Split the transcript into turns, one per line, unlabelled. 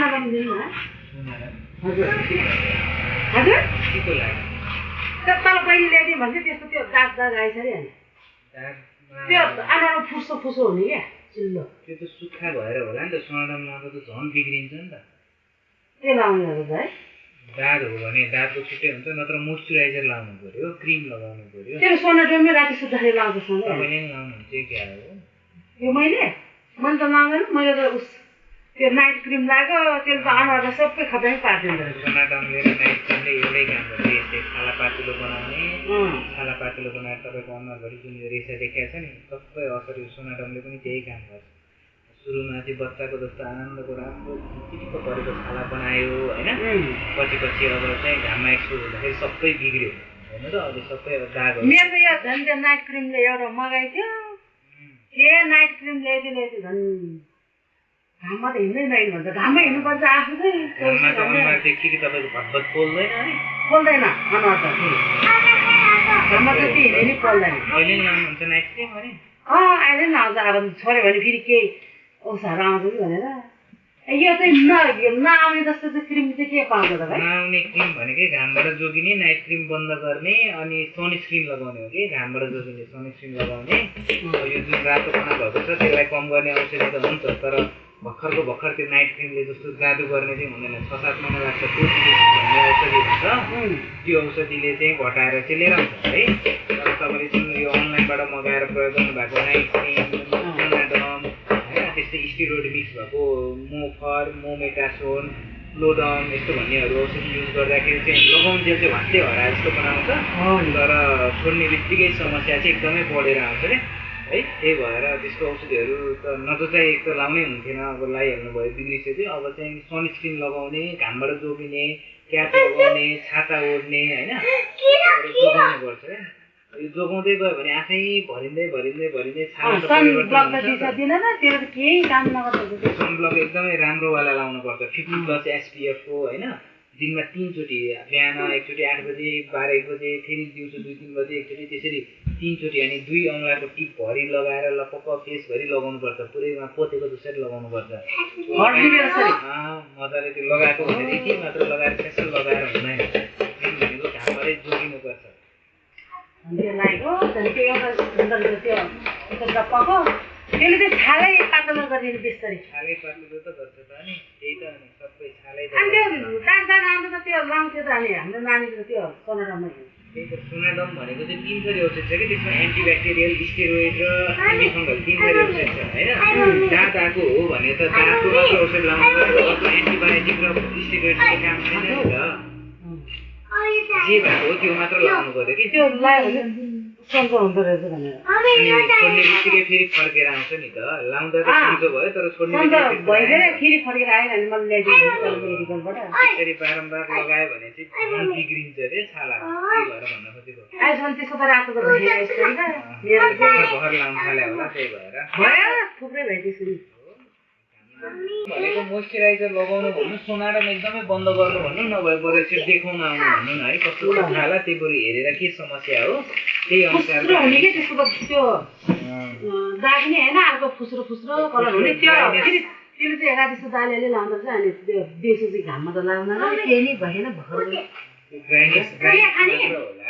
सोनादाम दिनु न हजुर हजुर
के लाग्यो
त्यो तल बहिनी ल्याइदिउँ भन्छ त्यस्तो त्यो दाग दाग आएछ अरे अनि त्यो अनुहारमा फुस्सो फुस्सो हुने क्या चिल्लो
त्यो त सुक्खा भएर होला नि त सोनादाम लाउँदा त झन् बिग्रिन्छ नि त
त्यो लाउने हो है
दाग हो भने दागको छुट्टै हुन्छ नत्र मोइस्चराइजर लाउनु पर्यो क्रिम लगाउनु पर्यो
त्यो सोनादामले राति सुत्दाखेरि लाउँछ सधैँ
तपाईँले नि लाउनुहुन्छ क्या हो
यो मैले त लाउँदैन मैले त उस त्यो नाइट क्रिम लाग्यो त्यसले त अनुहारलाई सबै खपाइ पारिदिँदो रहेछ
सोनादामले र नाइट क्रिमले एउटै काम गर्छ यस्तै छाला पातलो बनाउने छाला पातलो बनाएर तपाईँको अनुहारभरि जुन यो रेसा देखाएको छ नि सबै असर यो सोनादामले पनि त्यही काम गर्छ सुरुमा चाहिँ बच्चाको जस्तो आनन्दको राम्रो चिटिक्क परेको छाला बनायो होइन पछि पछि अब चाहिँ घाममा एक्सपोज हुँदाखेरि सबै बिग्रियो होइन त अहिले सबै अब दागहरू
मेरो त यो झन् त्यो नाइट क्रिमले एउटा मगाएको थियो ए नाइट क्रिम ल्याइदियो झन् घाममा त हिँड्दै नहिँड्नु भन्छ घाममा हिँड्नुपर्छ आफू चाहिँ
घाममा त अनुहार देखि कि तपाईँको भतभत पोल्दैन नि
पोल्दैन अनुहार त घाममा जति हिँड्यो नि पोल्दैन
अहिले नि लाउनुहुन्छ नाइट क्रिम अरे
अहिले पनि आउँछ अब छोड्यो भने फेरि केही औषधहरू आउँछ कि भनेर यो चाहिँ नआउने जस्तो चाहिँ क्रिम चाहिँ के पाउँछ त भाइ
नआउने क्रिम भनेकै घामबाट जोगिने नाइट क्रिम बन्द गर्ने अनि सनस्क्रिन लगाउने हो कि घामबाट जोगिने सनस्क्रिन लगाउने यो जुन रातोपना भएको छ त्यसलाई कम गर्ने औषधि त हुन्छ तर भर्खरको भर्खर त्यो नाइट क्रिमले जस्तो जादु गर्ने चाहिँ हुँदैन 6-7 महिना लाग्छ भन्ने औषधि हुन्छ त्यो औषधिले चाहिँ घटाएर चाहिँ लिएर आउँछ है तर तपाईँले जुन यो अनलाइनबाट मगाएर प्रयोग गर्नुभएको नाइट क्रिम सोनाडम होइन त्यस्तै स्टिरोइड मिक्स भएको मोफर मोमेटासोन लोडम यस्तो भन्नेहरू औषधि युज गर्दाखेरि चाहिँ लगाउन्जेल चाहिँ भत्तै हराए जस्तो बनाउँछ तर छोड्ने बित्तिकै समस्या चाहिँ एकदमै बढेर आउँछ अरे है त्यही भएर त्यस्तो औषधिहरू त नत्र चाहिँ एक त लाउनै हुन्थेन अब लगाइहाल्नु भयो बिग्रिसक्यो अब चाहिँ सनस्क्रिन लगाउने घामबाट जोगिने क्याप लगाउने छाता ओढ्ने होइन जोगाउनु पर्छ क्या यो जोगाउँदै गयो भने आफै भरिँदै भरिँदै भरिँदै सनब्लक एकदमै राम्रोवाला लाउनुपर्छ 50+ SPF-को होइन दिनमा 3 चोटि बिहान एकचोटि 8 बजे 12-1 बजे फेरि दिउँसो 2-3 बजे एकचोटि त्यसरी 3 चोटि अनि 2 औँलाको टिपभरि लगाएर लपक्क फेसभरि लगाउनुपर्छ पुरैमा पोतेको जसरी लगाउनुपर्छ मजाले त्यो लगाएको भनेर यति मात्र लगाएर त्यसो लगाएर हुँदैन भनेको घामबाटै जोगिनुपर्छ
त्यसले चाहिँ छालै पातलो गर्ने बिस्तारै
छालै पातलो त गर्छ त अनि त्यही त अनि सबै छालै
अनि त्यो दाग दाग आउँदा त त्यो लाउँथ्यो त अनि हाम्रो नानीको त्यो सोनादाममा
त्यही त सोनाडम भनेको चाहिँ 3 थरी औषध छ कि त्यसमा एन्टिब्याक्टेरियल स्टेरोइड र एन्टिफङ्गल 3 थरी औषध छ होइन दाँत आएको हो भने त दाँतको मात्र औषध लाउनु पर्यो अर्को एन्टिबायोटिक र स्टेरोइडको काम छैन नि त जे भएको हो त्यो मात्र लाउनु पर्यो कि
त्यो लगायो भने सन्चो हुँदो रहेछ भनेर
अनि छोड्ने बित्तिकै फेरि फर्केर आउँछ नि त लाउँदा त सन्चो भयो तर छोड्ने बित्तिकै
भइदिएर फेरि फर्केर आएन भने मैले ल्याइदिनु मेडिकलबाट
त्यसरी बारम्बार लगायो भने चाहिँ बिग्रिन्छ रे छाला त्यही भएर भन्न खोजेको
आजकल त्यसको त रातो त भइरहेको छ नि त
घर लाउनु थाल्यो होला त्यही भएर
भयो थुप्रै भयो त्यसरी
भनेको मोइस्चराइजर लगाउनु भन्नु सोनाडम एकदमै बन्द गर्नु भन्नु नभए बरु यसरी देखाउन आउनु भन्नु न है कस्तो खाला त्यही बरु हेरेर के समस्या हो त्यही अनुसार
हुने कि त्यसको त त्यो दाग नि होइन अर्को फुस्रो फुस्रो कलर हुने त्यो त्यसले चाहिँ एकाधिसो दालिले लाउँदा चाहिँ अनि त्यो बेसो चाहिँ घाममा त लाउँदैन केही नै भएन भर्खर
ग्राइनिस होला